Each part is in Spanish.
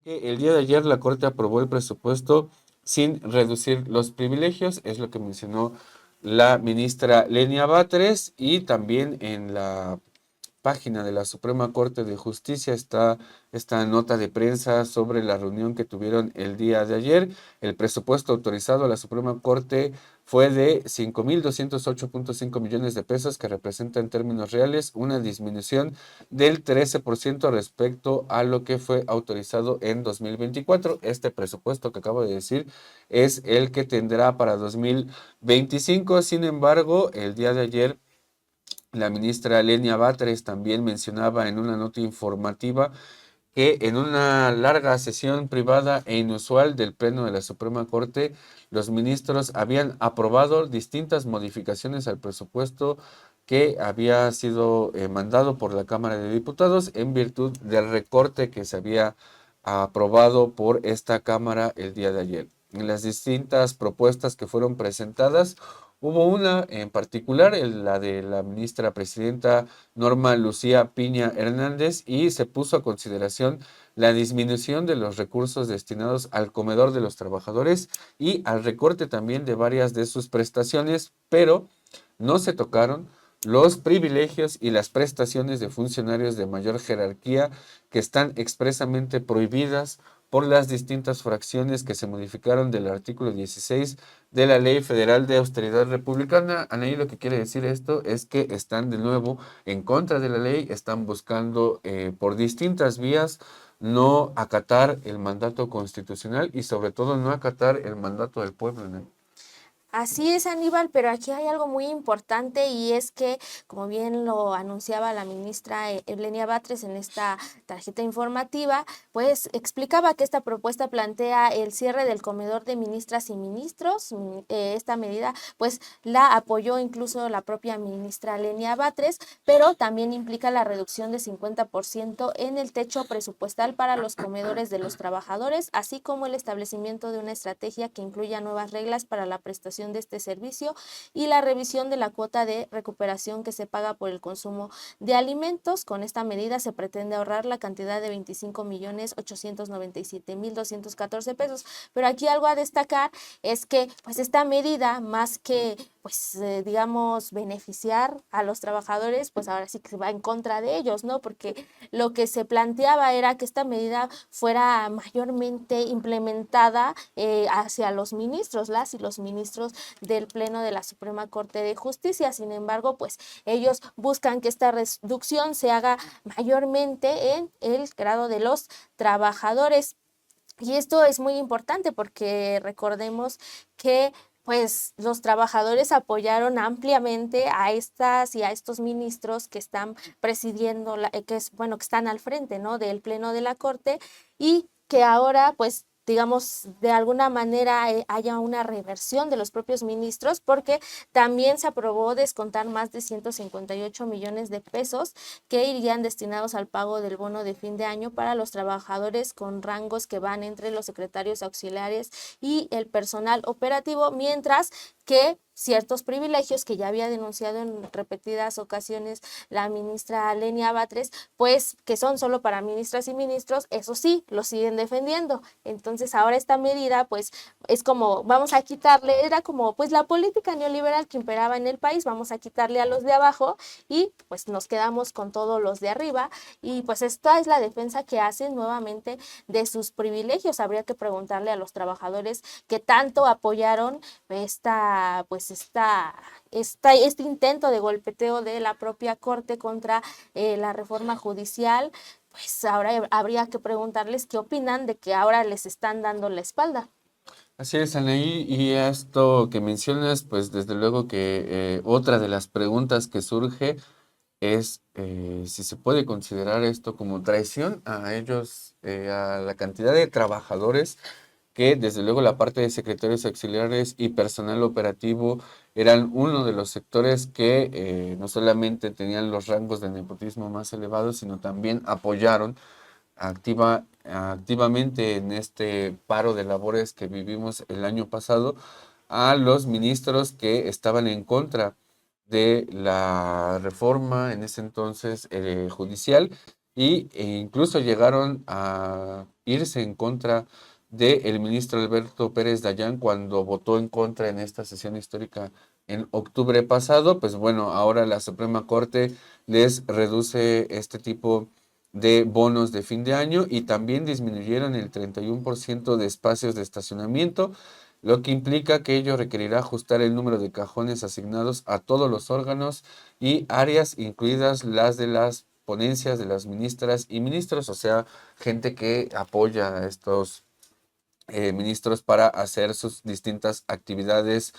El día de ayer la Corte aprobó el presupuesto sin reducir los privilegios, es lo que mencionó la ministra Lenia Batres, y también en la página de la Suprema Corte de Justicia está esta nota de prensa sobre la reunión que tuvieron el día de ayer. El presupuesto autorizado a la Suprema Corte fue de 5.208.5 millones de pesos, que representa en términos reales una disminución del 13% respecto a lo que fue autorizado en 2024. Este presupuesto que acabo de decir es el que tendrá para 2025. Sin embargo, el día de ayer la ministra Lenia Batres también mencionaba en una nota informativa que en una larga sesión privada e inusual del Pleno de la Suprema Corte, los ministros habían aprobado distintas modificaciones al presupuesto que había sido mandado por la Cámara de Diputados en virtud del recorte que se había aprobado por esta Cámara el día de ayer. En las distintas propuestas que fueron presentadas, hubo una en particular, la de la ministra presidenta Norma Lucía Piña Hernández, y se puso a consideración la disminución de los recursos destinados al comedor de los trabajadores y al recorte también de varias de sus prestaciones, pero no se tocaron los privilegios y las prestaciones de funcionarios de mayor jerarquía que están expresamente prohibidas por las distintas fracciones que se modificaron del artículo 16 de la Ley Federal de Austeridad Republicana. Anaí, lo que quiere decir esto es que están de nuevo en contra de la ley, están buscando por distintas vías no acatar el mandato constitucional y sobre todo no acatar el mandato del pueblo, ¿no? Así es, Aníbal, pero aquí hay algo muy importante y es que, como bien lo anunciaba la ministra Lenia Batres en esta tarjeta informativa, pues explicaba que esta propuesta plantea el cierre del comedor de ministras y ministros. Esta medida, pues la apoyó incluso la propia ministra Lenia Batres, pero también implica la reducción de 50% en el techo presupuestal para los comedores de los trabajadores, así como el establecimiento de una estrategia que incluya nuevas reglas para la prestación de este servicio y la revisión de la cuota de recuperación que se paga por el consumo de alimentos. Con esta medida se pretende ahorrar la cantidad de 25.897.214 pesos. Pero aquí algo a destacar es que pues esta medida, más que pues digamos beneficiar a los trabajadores, pues ahora sí que va en contra de ellos, ¿no? Porque lo que se planteaba era que esta medida fuera mayormente implementada hacia los ministros, las y los ministros del Pleno de la Suprema Corte de Justicia. Sin embargo, pues ellos buscan que esta reducción se haga mayormente en el grado de los trabajadores. Y esto es muy importante porque recordemos que pues los trabajadores apoyaron ampliamente a estas y a estos ministros que están presidiendo, que es bueno, que están al frente, ¿no?, del Pleno de la Corte, y que ahora pues digamos, de alguna manera haya una reversión de los propios ministros, porque también se aprobó descontar más de 158 millones de pesos que irían destinados al pago del bono de fin de año para los trabajadores con rangos que van entre los secretarios auxiliares y el personal operativo, mientras que ciertos privilegios que ya había denunciado en repetidas ocasiones la ministra Lenia Batres, pues que son solo para ministras y ministros, eso sí, lo siguen defendiendo. Entonces ahora esta medida pues es como vamos a quitarle, era como pues la política neoliberal que imperaba en el país, vamos a quitarle a los de abajo y pues nos quedamos con todos los de arriba, y pues esta es la defensa que hacen nuevamente de sus privilegios. Habría que preguntarle a los trabajadores que tanto apoyaron este intento de golpeteo de la propia Corte contra la reforma judicial. Pues ahora habría que preguntarles qué opinan de que ahora les están dando la espalda. Así es, Anaí, y esto que mencionas, pues desde luego que otra de las preguntas que surge es si se puede considerar esto como traición a ellos, a la cantidad de trabajadores que desde luego la parte de secretarios auxiliares y personal operativo eran uno de los sectores que no solamente tenían los rangos de nepotismo más elevados, sino también apoyaron activamente en este paro de labores que vivimos el año pasado a los ministros que estaban en contra de la reforma en ese entonces judicial, e incluso llegaron a irse en contra del ministro Alberto Pérez Dayán cuando votó en contra en esta sesión histórica en octubre pasado. Pues bueno, ahora la Suprema Corte les reduce este tipo de bonos de fin de año y también disminuyeron el 31% de espacios de estacionamiento, lo que implica que ello requerirá ajustar el número de cajones asignados a todos los órganos y áreas, incluidas las de las ponencias de las ministras y ministros, o sea, gente que apoya a estos ministros para hacer sus distintas actividades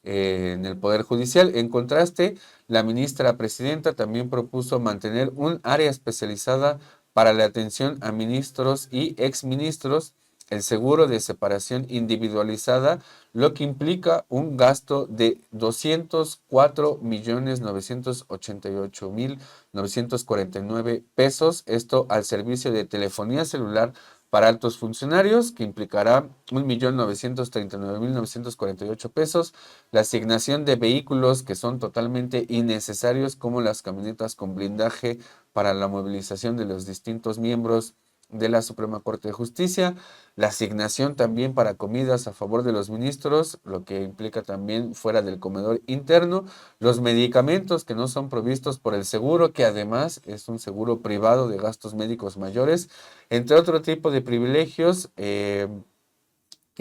en el Poder Judicial. En contraste, la ministra presidenta también propuso mantener un área especializada para la atención a ministros y exministros, el seguro de separación individualizada, lo que implica un gasto de 204.988.949 pesos, esto al servicio de telefonía celular para altos funcionarios, que implicará 1.939.948 pesos, la asignación de vehículos que son totalmente innecesarios, como las camionetas con blindaje para la movilización de los distintos miembros de la Suprema Corte de Justicia, la asignación también para comidas a favor de los ministros, lo que implica también fuera del comedor interno, los medicamentos que no son provistos por el seguro, que además es un seguro privado de gastos médicos mayores, entre otro tipo de privilegios que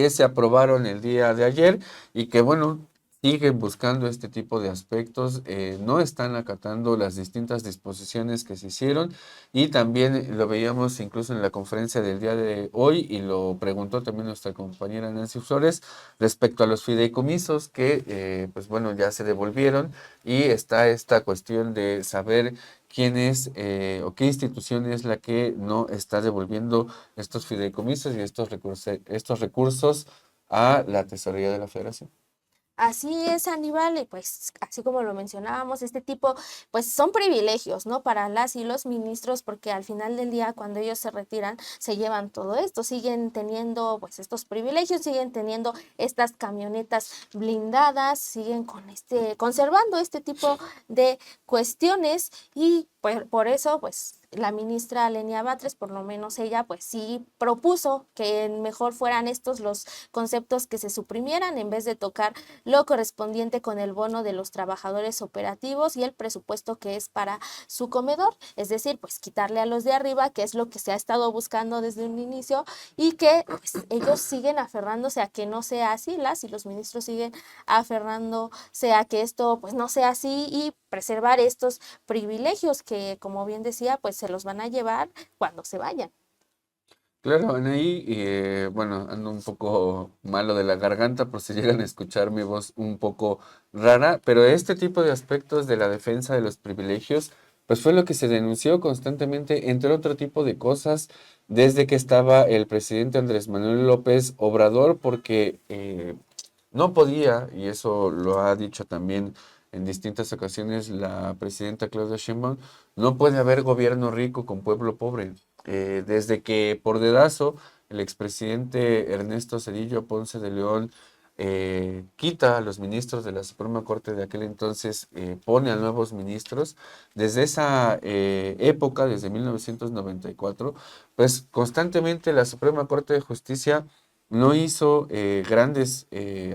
se aprobaron el día de ayer y que, bueno, siguen buscando este tipo de aspectos, no están acatando las distintas disposiciones que se hicieron y también lo veíamos incluso en la conferencia del día de hoy y lo preguntó también nuestra compañera Nancy Flores respecto a los fideicomisos que, pues bueno, ya se devolvieron y está esta cuestión de saber quién es o qué institución es la que no está devolviendo estos fideicomisos y estos recursos a la tesorería de la Federación. Así es, Aníbal, y pues así como lo mencionábamos, este tipo, pues son privilegios, ¿no? Para las y los ministros, porque al final del día, cuando ellos se retiran, se llevan todo esto, siguen teniendo pues estos privilegios, siguen teniendo estas camionetas blindadas, siguen conservando este tipo de cuestiones y por eso, pues la ministra Lenia Batres, por lo menos ella, pues sí propuso que mejor fueran estos los conceptos que se suprimieran en vez de tocar lo correspondiente con el bono de los trabajadores operativos y el presupuesto que es para su comedor, es decir, pues quitarle a los de arriba, que es lo que se ha estado buscando desde un inicio y que pues, ellos siguen aferrándose a que no sea así, las y los ministros siguen aferrándose a que esto pues no sea así y preservar estos privilegios que, como bien decía, pues se los van a llevar cuando se vayan. Claro, Anaí, bueno, ando un poco malo de la garganta por si llegan a escuchar mi voz un poco rara, pero este tipo de aspectos de la defensa de los privilegios, pues fue lo que se denunció constantemente, entre otro tipo de cosas, desde que estaba el presidente Andrés Manuel López Obrador, porque no podía, y eso lo ha dicho también en distintas ocasiones la presidenta Claudia Sheinbaum, no puede haber gobierno rico con pueblo pobre. Desde que por dedazo el expresidente Ernesto Zedillo Ponce de León quita a los ministros de la Suprema Corte de aquel entonces, pone a nuevos ministros, desde esa época, desde 1994, pues constantemente la Suprema Corte de Justicia no hizo grandes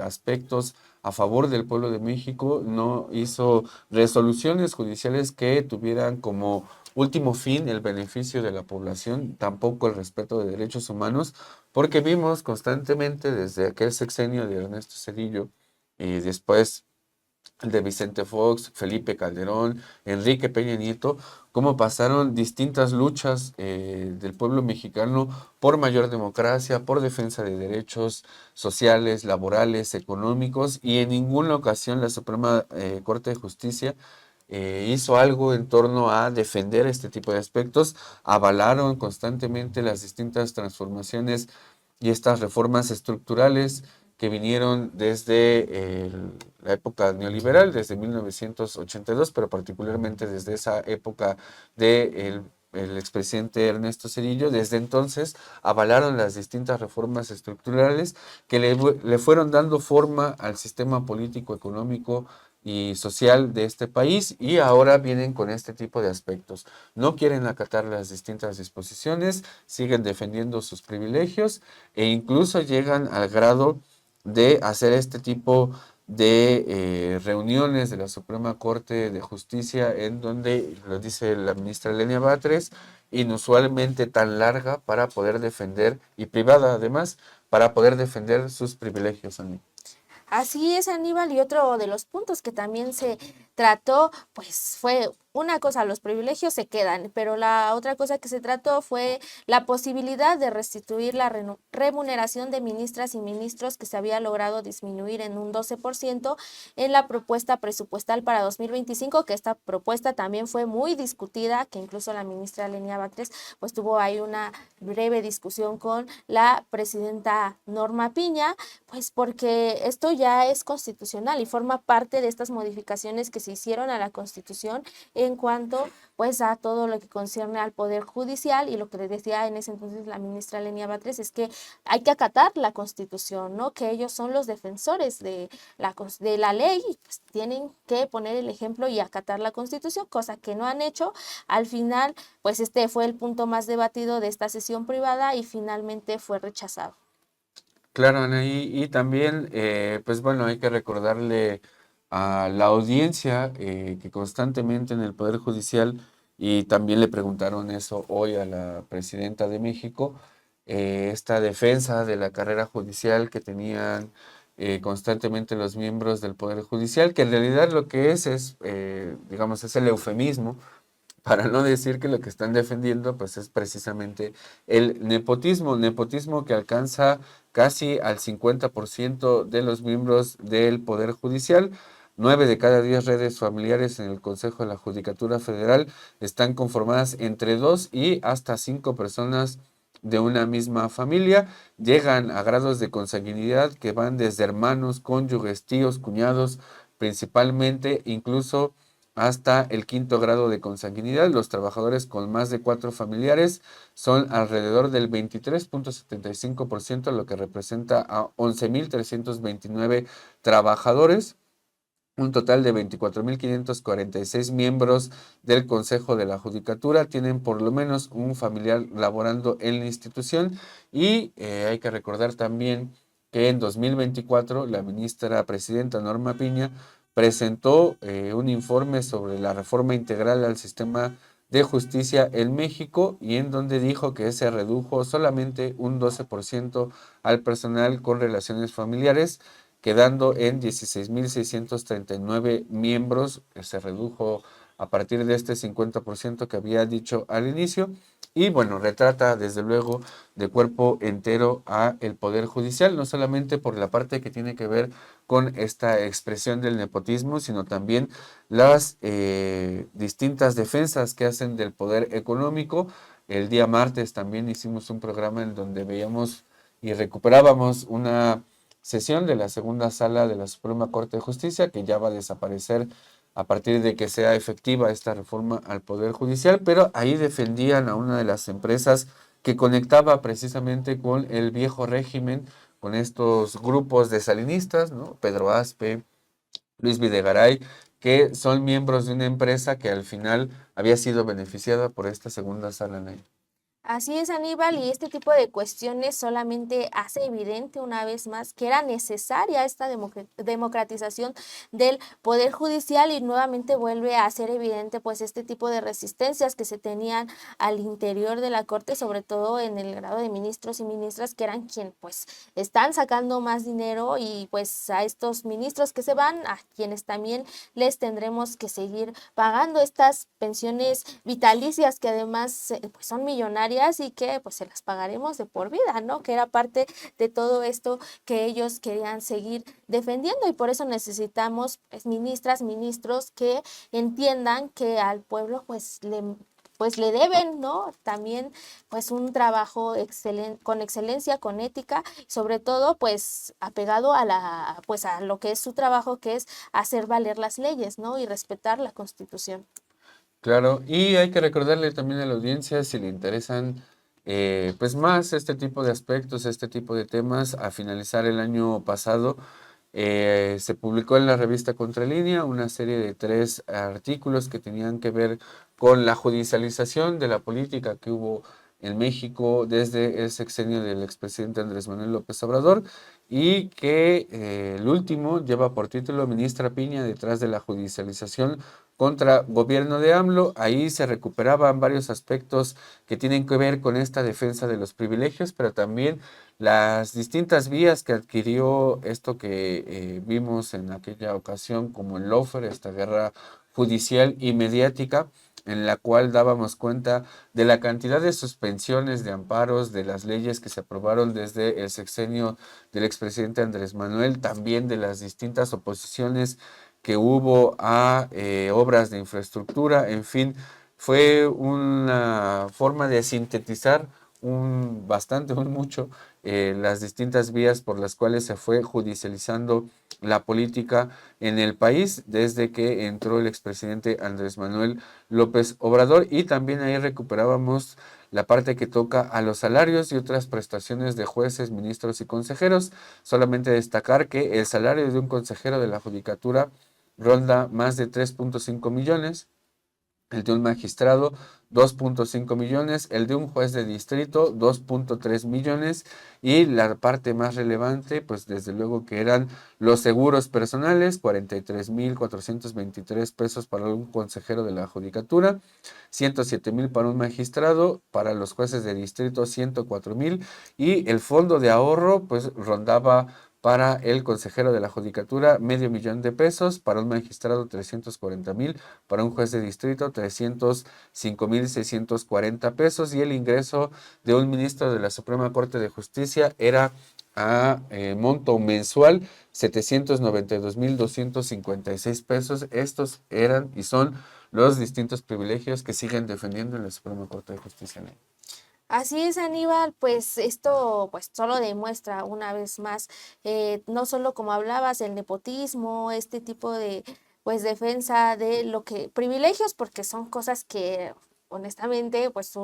aspectos a favor del pueblo de México, no hizo resoluciones judiciales que tuvieran como último fin el beneficio de la población, tampoco el respeto de derechos humanos, porque vimos constantemente desde aquel sexenio de Ernesto Zedillo y después el de Vicente Fox, Felipe Calderón, Enrique Peña Nieto, cómo pasaron distintas luchas del pueblo mexicano por mayor democracia, por defensa de derechos sociales, laborales, económicos, y en ninguna ocasión la Suprema Corte de Justicia hizo algo en torno a defender este tipo de aspectos, avalaron constantemente las distintas transformaciones y estas reformas estructurales que vinieron desde la época neoliberal, desde 1982, pero particularmente desde esa época de el expresidente Ernesto Zedillo. Desde entonces avalaron las distintas reformas estructurales que le fueron dando forma al sistema político económico y social de este país, y ahora vienen con este tipo de aspectos. No quieren acatar las distintas disposiciones, siguen defendiendo sus privilegios e incluso llegan al grado de hacer este tipo de reuniones de la Suprema Corte de Justicia, en donde, lo dice la ministra Lenia Batres, inusualmente tan larga para poder defender, y privada además, para poder defender sus privilegios, Ani. Así es, Aníbal, y otro de los puntos que también se trató, pues fue una cosa, los privilegios se quedan, pero la otra cosa que se trató fue la posibilidad de restituir la remuneración de ministras y ministros que se había logrado disminuir en un 12% en la propuesta presupuestal para 2025, que esta propuesta también fue muy discutida, que incluso la ministra Lenia Batres pues tuvo ahí una breve discusión con la presidenta Norma Piña, pues porque esto ya es constitucional y forma parte de estas modificaciones que se hicieron a la Constitución en cuanto pues a todo lo que concierne al Poder Judicial, y lo que le decía en ese entonces la ministra Lenia Batres es que hay que acatar la Constitución, ¿no? Que ellos son los defensores de la ley y pues tienen que poner el ejemplo y acatar la Constitución, cosa que no han hecho. Al final, pues este fue el punto más debatido de esta sesión privada y finalmente fue rechazado. Claro, Anaí, y también, pues bueno, hay que recordarle a la audiencia que constantemente en el Poder Judicial, y también le preguntaron eso hoy a la presidenta de México, esta defensa de la carrera judicial que tenían constantemente los miembros del Poder Judicial, que en realidad lo que es, digamos, es el eufemismo para no decir que lo que están defendiendo pues es precisamente el nepotismo que alcanza casi al 50% de los miembros del Poder Judicial. 9 de cada 10 redes familiares en el Consejo de la Judicatura Federal están conformadas entre 2 y hasta 5 personas de una misma familia. Llegan a grados de consanguinidad que van desde hermanos, cónyuges, tíos, cuñados, principalmente, incluso hasta el quinto grado de consanguinidad. Los trabajadores con más de 4 familiares son alrededor del 23.75%, lo que representa a 11.329 trabajadores. Un total de 24.546 miembros del Consejo de la Judicatura tienen por lo menos un familiar laborando en la institución, y hay que recordar también que en 2024 la ministra presidenta Norma Piña presentó un informe sobre la reforma integral al sistema de justicia en México, y en donde dijo que se redujo solamente un 12% al personal con relaciones familiares, quedando en 16.639 miembros, que se redujo a partir de este 50% que había dicho al inicio. Y bueno, retrata desde luego de cuerpo entero a el Poder Judicial, no solamente por la parte que tiene que ver con esta expresión del nepotismo, sino también las distintas defensas que hacen del poder económico. El día martes también hicimos un programa en donde veíamos y recuperábamos una sesión de la segunda sala de la Suprema Corte de Justicia, que ya va a desaparecer a partir de que sea efectiva esta reforma al Poder Judicial, pero ahí defendían a una de las empresas que conectaba precisamente con el viejo régimen, con estos grupos de salinistas, ¿no? Pedro Aspe, Luis Videgaray, que son miembros de una empresa que al final había sido beneficiada por esta segunda sala. Así es, Aníbal, y este tipo de cuestiones solamente hace evidente una vez más que era necesaria esta democratización del Poder Judicial, y nuevamente vuelve a ser evidente pues este tipo de resistencias que se tenían al interior de la Corte, sobre todo en el grado de ministros y ministras, que eran quien pues están sacando más dinero, y pues a estos ministros que se van, a quienes también les tendremos que seguir pagando estas pensiones vitalicias que además pues son millonarias y que pues se las pagaremos de por vida, ¿no? Que era parte de todo esto que ellos querían seguir defendiendo, y por eso necesitamos pues, ministras, ministros que entiendan que al pueblo pues le deben, ¿no? También pues un trabajo con excelencia, con ética, sobre todo pues apegado a pues a lo que es su trabajo, que es hacer valer las leyes, ¿no? Y respetar la Constitución. Claro, y hay que recordarle también a la audiencia, si le interesan pues más este tipo de aspectos, este tipo de temas. A finalizar el año pasado Se publicó en la revista Contralínea una serie de 3 artículos que tenían que ver con la judicialización de la política que hubo en México desde el sexenio del expresidente Andrés Manuel López Obrador y que el último lleva por título Ministra Piña detrás de la judicialización contra gobierno de AMLO. Ahí se recuperaban varios aspectos que tienen que ver con esta defensa de los privilegios, pero también las distintas vías que adquirió esto que vimos en aquella ocasión como el lawfare, esta guerra judicial y mediática, en la cual dábamos cuenta de la cantidad de suspensiones, de amparos, de las leyes que se aprobaron desde el sexenio del expresidente Andrés Manuel, también de las distintas oposiciones que hubo a obras de infraestructura, en fin, fue una forma de sintetizar un mucho las distintas vías por las cuales se fue judicializando la política en el país desde que entró el expresidente Andrés Manuel López Obrador, y también ahí recuperábamos la parte que toca a los salarios y otras prestaciones de jueces, ministros y consejeros. Solamente destacar que el salario de un consejero de la judicatura ronda más de 3.5 millones, el de un magistrado 2.5 millones, el de un juez de distrito 2.3 millones, y la parte más relevante pues desde luego que eran los seguros personales, 43,423 pesos para un consejero de la judicatura, 107,000 para un magistrado, para los jueces de distrito 104,000, y el fondo de ahorro pues rondaba para el consejero de la judicatura 500,000 de pesos, para un magistrado 340,000, para un juez de distrito 305,640 pesos, y el ingreso de un ministro de la Suprema Corte de Justicia era a monto mensual 792,256 pesos. Estos eran y son los distintos privilegios que siguen defendiendo en la Suprema Corte de Justicia. Así es, Aníbal, pues esto pues solo demuestra una vez más, no solo como hablabas, el nepotismo, este tipo de pues defensa de lo que, privilegios, porque son cosas que honestamente pues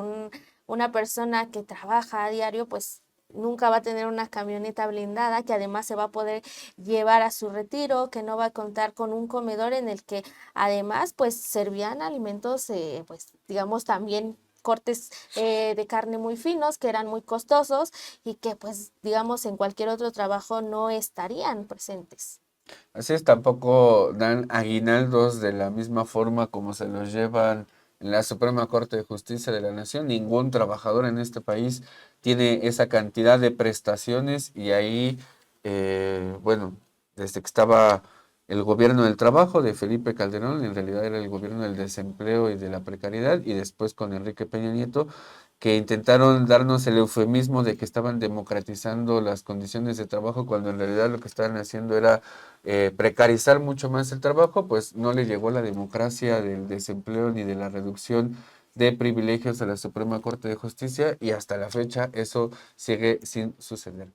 una persona que trabaja a diario pues nunca va a tener una camioneta blindada, que además se va a poder llevar a su retiro, que no va a contar con un comedor en el que además pues servían alimentos pues digamos también cortes de carne muy finos, que eran muy costosos y que pues digamos en cualquier otro trabajo no estarían presentes. Así es, tampoco dan aguinaldos de la misma forma como se los llevan en la Suprema Corte de Justicia de la Nación. Ningún trabajador en este país tiene esa cantidad de prestaciones, y ahí, bueno, desde que estaba el gobierno del trabajo de Felipe Calderón, en realidad era el gobierno del desempleo y de la precariedad, y después con Enrique Peña Nieto, que intentaron darnos el eufemismo de que estaban democratizando las condiciones de trabajo, cuando en realidad lo que estaban haciendo era precarizar mucho más el trabajo. Pues no le llegó la democracia del desempleo ni de la reducción de privilegios a la Suprema Corte de Justicia, y hasta la fecha eso sigue sin suceder.